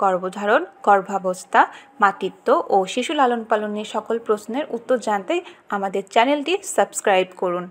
গর্ভধারণ, গর্ভাবস্থা, মাতৃত্ব ও শিশু লালন পালনের সকল প্রশ্নের উত্তর জানতে আমাদের চ্যানেলটি সাবস্ক্রাইব করুন।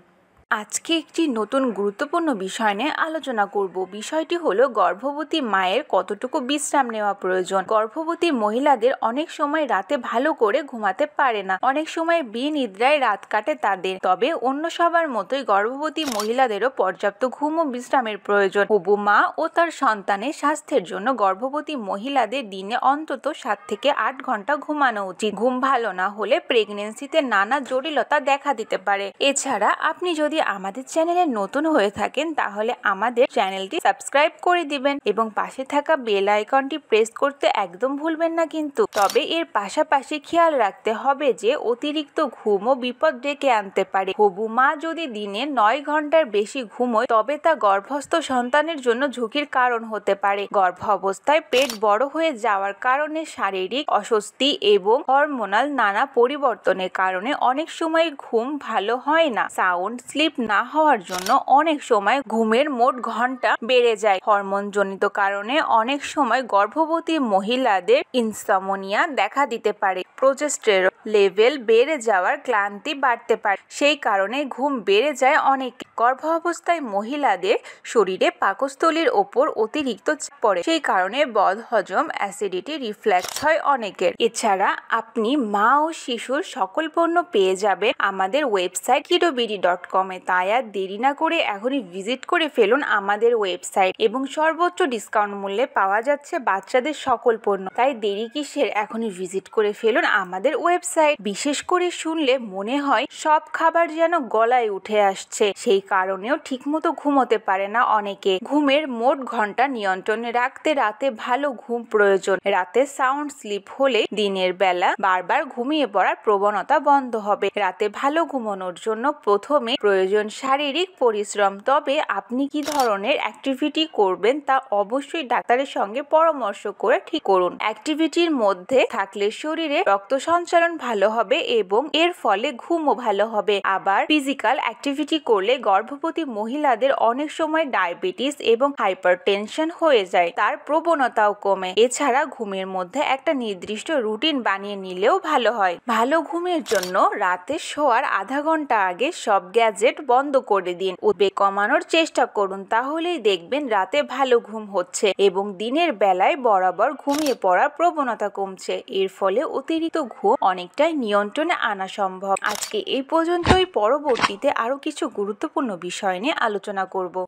আজকে একটি নতুন গুরুত্বপূর্ণ বিষয় নিয়ে আলোচনা করব। বিষয়টি হলো গর্ভবতী মায়ের কতটুকু বিশ্রাম নেওয়া প্রয়োজন। গর্ভবতী মহিলাদের অনেক সময় রাতে ভালো করে ঘুমাতে পারে না, অনেক সময় বিনিদ্রায় রাত কাটে তাদের। তবে অন্য সবার মতোই গর্ভবতী মহিলাদেরও পর্যাপ্ত ঘুম ও বিশ্রামের প্রয়োজন। হবু মা ও তার সন্তানের স্বাস্থ্যের জন্য গর্ভবতী মহিলাদের দিনে অন্তত 7 থেকে 8 ঘন্টা ঘুমানো উচিত। ঘুম ভালো না হলে প্রেগনেন্সিতে নানা জটিলতা দেখা দিতে পারে। এছাড়া আপনি যদি আমাদের চ্যানেলে নতুন হয়ে থাকেন তাহলে আমাদের চ্যানেলটি সাবস্ক্রাইব করে দিবেন এবং পাশে থাকা বেল আইকনটি প্রেস করতে একদম ভুলবেন না কিন্তু। তবে এর পাশাপাশি খেয়াল রাখতে হবে যে অতিরিক্ত ঘুমও বিপদ ডেকে আনতে পারে। হবু মা যদি দিনে 9 ঘন্টার বেশি ঘুমোয় তবে তা গর্ভস্থ সন্তানের জন্য ঝুঁকির কারণ হতে পারে। গর্ভ অবস্থায় পেট বড় হয়ে যাওয়ার কারণে শারীরিক অস্বস্তি এবং হরমোনাল নানা পরিবর্তনের কারণে অনেক সময় ঘুম ভালো হয় না। সাউন্ড স্লিপ না হওয়ার জন্য অনেক সময় ঘুমের মোট ঘন্টা বেড়ে যায়। হরমোনজনিত কারণে অনেক সময় গর্ভবতী মহিলাদের ইনসমনিয়া দেখা দিতে পারে। প্রোজেস্টেরন লেভেল বেড়ে যাওয়ার ক্লান্তি বাড়তে পারে, সেই কারণে ঘুম বেড়ে যায় অনেক। গর্ভাবস্থায় মহিলাদের শরীরে পাকস্থলীর ওপর অতিরিক্ত চাপ পড়ে, সেই কারণে বদহজম, অ্যাসিডিটি, রিফ্ল্যাক্স হয় অনেকের। এছাড়া আপনি মা ও শিশুর সকল পণ্য পেয়ে যাবেন আমাদের ওয়েবসাইট kidobidi.com এ। তাই আর দেরি না করে এখনই ভিজিট করে ফেলুন আমাদের ওয়েবসাইট। এবং সর্বোচ্চ ডিসকাউন্ট মূল্যে পাওয়া যাচ্ছে বাচ্চাদের সকল পণ্য। তাই দেরি কিসের, এখনই ভিজিট করে ফেলুন আমাদের ওয়েবসাইট। বিশেষ করে শুনলে মনে হয় সব খাবার যেন গলায় উঠে আসছে, সেই কারণেও ঠিকমতো ঘুমোতে পারে না অনেকে। ঘুমের মোট ঘন্টা নিয়ন্ত্রণে রাখতে রাতে ভালো ঘুম প্রয়োজন। রাতে সাউন্ড স্লিপ হলে দিনের বেলা বারবার ঘুমিয়ে পড়ার প্রবণতা বন্ধ হবে। রাতে ভালো ঘুমানোর জন্য প্রথমে প্রয়োজন শারীরিক পরিশ্রম। তবে আপনি কি ধরনের অ্যাক্টিভিটি করবেন তা অবশ্যই ডাক্তারের সঙ্গে পরামর্শ করে ঠিক করুন। অ্যাক্টিভিটির মধ্যে থাকলে শরীরে রক্ত সঞ্চালন ভালো হবে এবং এর ফলে ঘুমও ভালো হবে। আবার ফিজিক্যাল অ্যাক্টিভিটি করলে গর্ভবতী মহিলাদের অনেক সময় ডায়াবেটিস এবং হাইপারটেনশন হয়ে যায়, তার প্রবণতাও কমে। এছাড়া ঘুমের মধ্যে একটা নির্দিষ্ট রুটিন বানিয়ে নিলেও ভালো হয়। ভালো ঘুমের জন্য রাতে শোয়ার আধা ঘন্টা আগে সব গ্যাজেট বন্ধ করে দিন। উদ্বেগ কমানোর চেষ্টা করুন, তাহলেই দেখবেন রাতে ভালো ঘুম হচ্ছে এবং দিনের বেলায় বরাবর ঘুমিয়ে পড়ার প্রবণতা কমছে। এর ফলে অতিরিক্ত ঘুম অনেকটাই নিয়ন্ত্রণে আনা সম্ভব। আজকে এই পর্যন্তই। পরবর্তীতে আরো কিছু গুরুত্বপূর্ণ বিষয় নিয়ে আলোচনা করব।